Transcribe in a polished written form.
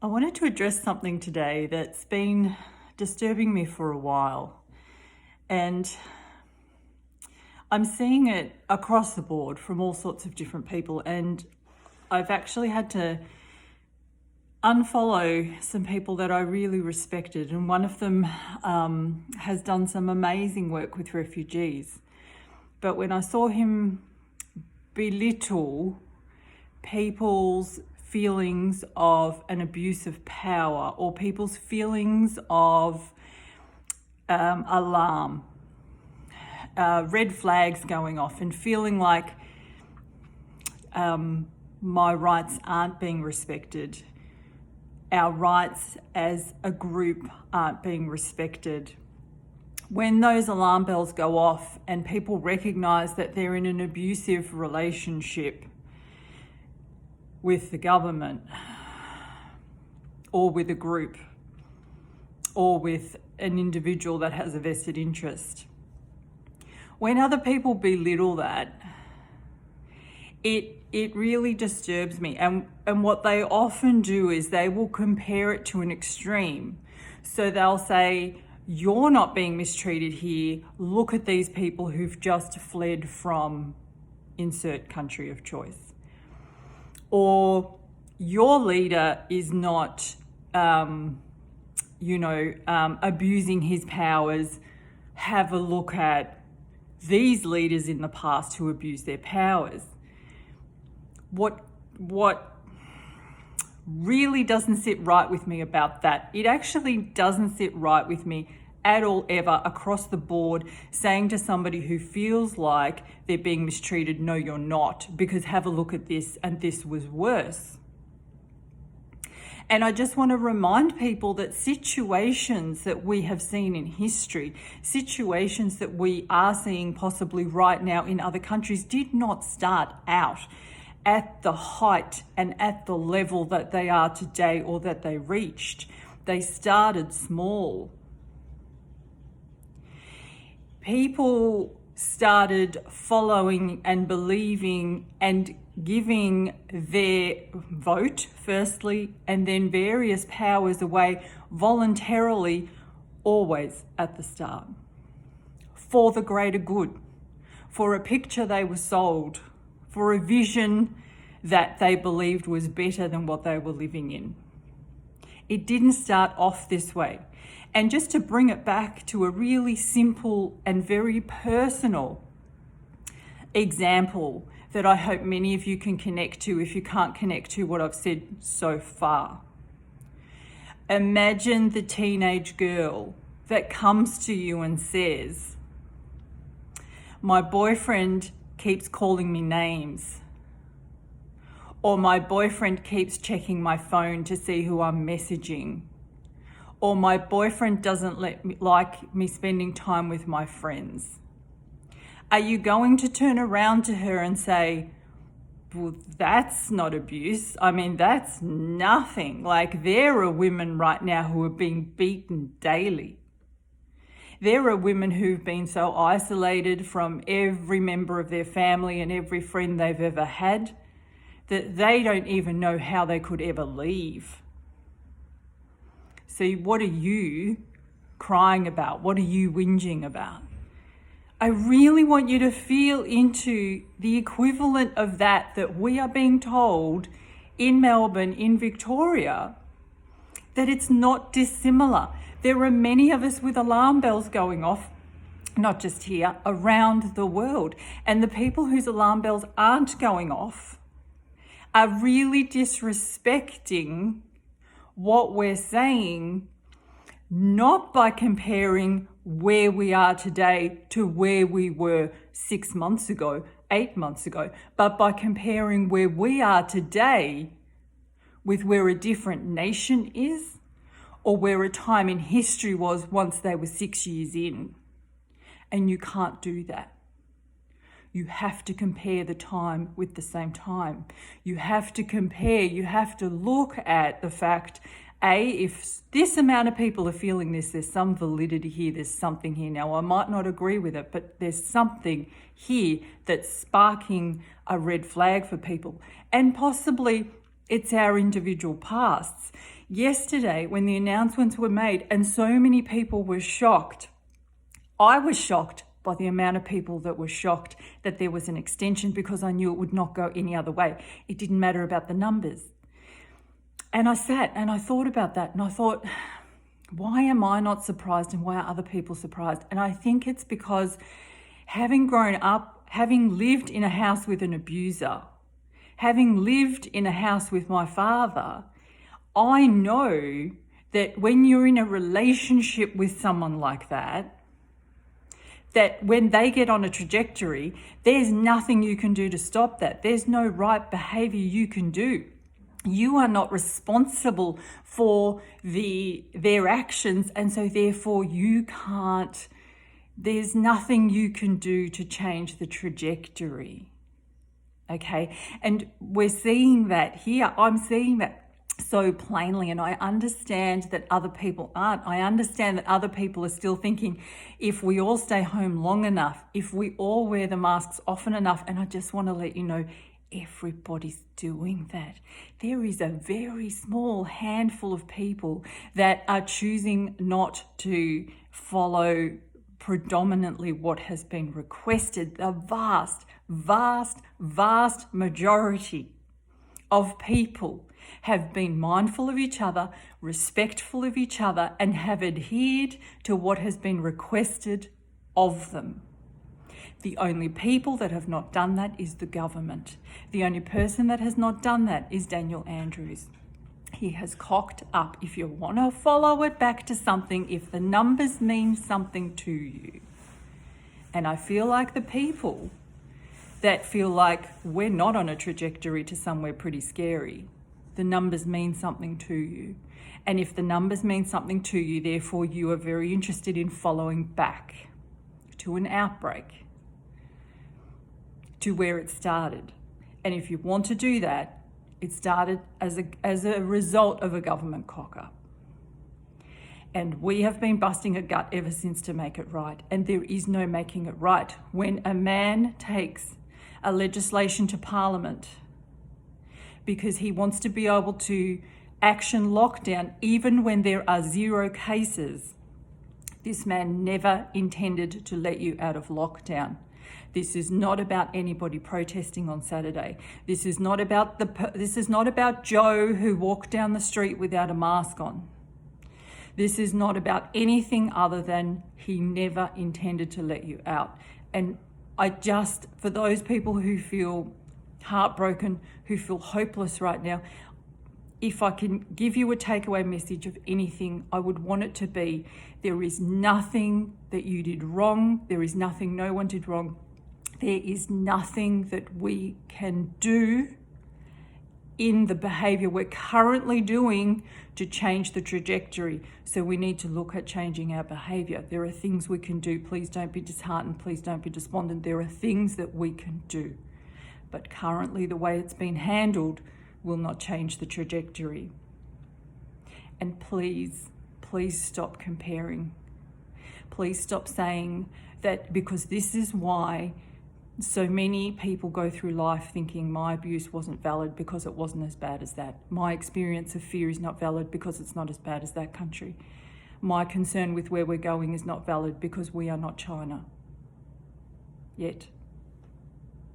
I wanted to address something today that's been disturbing me for a while, and I'm seeing it across the board from all sorts of different people, and I've actually had to unfollow some people that I really respected, and one of them has done some amazing work with refugees. But when I saw him belittle people's feelings of an abuse of power, or people's feelings of alarm, red flags going off, and feeling like my rights aren't being respected, our rights as a group aren't being respected. When those alarm bells go off and people recognize that they're in an abusive relationship with the government, or with a group, or with an individual that has a vested interest, when other people belittle that, it really disturbs me. And what they often do is they will compare it to an extreme. So they'll say, you're not being mistreated here. Look at these people who've just fled from insert country of choice. Or your leader is not, abusing his powers. Have a look at these leaders in the past who abused their powers. What really doesn't sit right with me about that, it actually doesn't sit right with me at all, ever, across the board, saying to somebody who feels like they're being mistreated, no, you're not, because have a look at this, and this was worse. And I just want to remind people that situations that we have seen in history, situations that we are seeing possibly right now in other countries, did not start out at the height and at the level that they are today, or that they reached. They started small. People started following and believing and giving their vote firstly, and then various powers away voluntarily, always at the start, for the greater good, for a picture they were sold, for a vision that they believed was better than what they were living in. It didn't start off this way. And just to bring it back to a really simple and very personal example that I hope many of you can connect to if you can't connect to what I've said so far. Imagine the teenage girl that comes to you and says, my boyfriend keeps calling me names, or my boyfriend keeps checking my phone to see who I'm messaging, or my boyfriend doesn't like me spending time with my friends. Are you going to turn around to her and say, well, that's not abuse? I mean, that's nothing. Like, there are women right now who are being beaten daily. There are women who've been so isolated from every member of their family and every friend they've ever had that they don't even know how they could ever leave. So what are you crying about? What are you whinging about? I really want you to feel into the equivalent of that we are being told in Melbourne, in Victoria, that it's not dissimilar. There are many of us with alarm bells going off, not just here, around the world. And the people whose alarm bells aren't going off are really disrespecting what we're saying, not by comparing where we are today to where we were 6 months ago, 8 months ago, but by comparing where we are today with where a different nation is, or where a time in history was once they were 6 years in. And you can't do that. You have to compare the time with the same time. You have to compare, you have to look at the fact, if this amount of people are feeling this, there's some validity here, there's something here. Now, I might not agree with it, but there's something here that's sparking a red flag for people. And possibly it's our individual pasts. Yesterday, when the announcements were made and so many people were shocked, I was shocked by the amount of people that were shocked that there was an extension, because I knew it would not go any other way. It didn't matter about the numbers. And I sat and I thought about that, and I thought, why am I not surprised and why are other people surprised? And I think it's because having grown up, having lived in a house with an abuser, having lived in a house with my father, I know that when you're in a relationship with someone like that when they get on a trajectory, there's nothing you can do to stop that. There's no right behavior you can do. You are not responsible for their actions, and so therefore you can't, there's nothing you can do to change the trajectory. Okay, and we're seeing that here. I'm seeing that so plainly, and I understand that other people aren't. I understand that other people are still thinking, if we all stay home long enough, if we all wear the masks often enough, and I just want to let you know, everybody's doing that. There is a very small handful of people that are choosing not to follow predominantly what has been requested. The vast, vast, vast majority of people have been mindful of each other, respectful of each other, and have adhered to what has been requested of them. The only people that have not done that is the government. The only person that has not done that is Daniel Andrews. He has cocked up. If you want to follow it back to something, if the numbers mean something to you, and I feel like the people that feel like we're not on a trajectory to somewhere pretty scary, the numbers mean something to you. And if the numbers mean something to you, therefore you are very interested in following back to an outbreak, to where it started. And if you want to do that, it started as a result of a government cock-up. And we have been busting a gut ever since to make it right. And there is no making it right. When a man takes a legislation to Parliament because he wants to be able to action lockdown even when there are 0 cases, this man never intended to let you out of lockdown. This is not about anybody protesting on Saturday. This is not about Joe who walked down the street without a mask on. This is not about anything other than he never intended to let you out. And for those people who feel heartbroken, who feel hopeless right now, if I can give you a takeaway message of anything, I would want it to be, there is nothing that you did wrong. There is nothing no one did wrong. There is nothing that we can do in the behavior we're currently doing to change the trajectory. So we need to look at changing our behavior. There are things we can do. Please don't be disheartened. Please don't be despondent. There are things that we can do. But currently, the way it's been handled will not change the trajectory. And please, please stop comparing. Please stop saying that, because this is why so many people go through life thinking my abuse wasn't valid because it wasn't as bad as that. My experience of fear is not valid because it's not as bad as that country. My concern with where we're going is not valid because we are not China yet.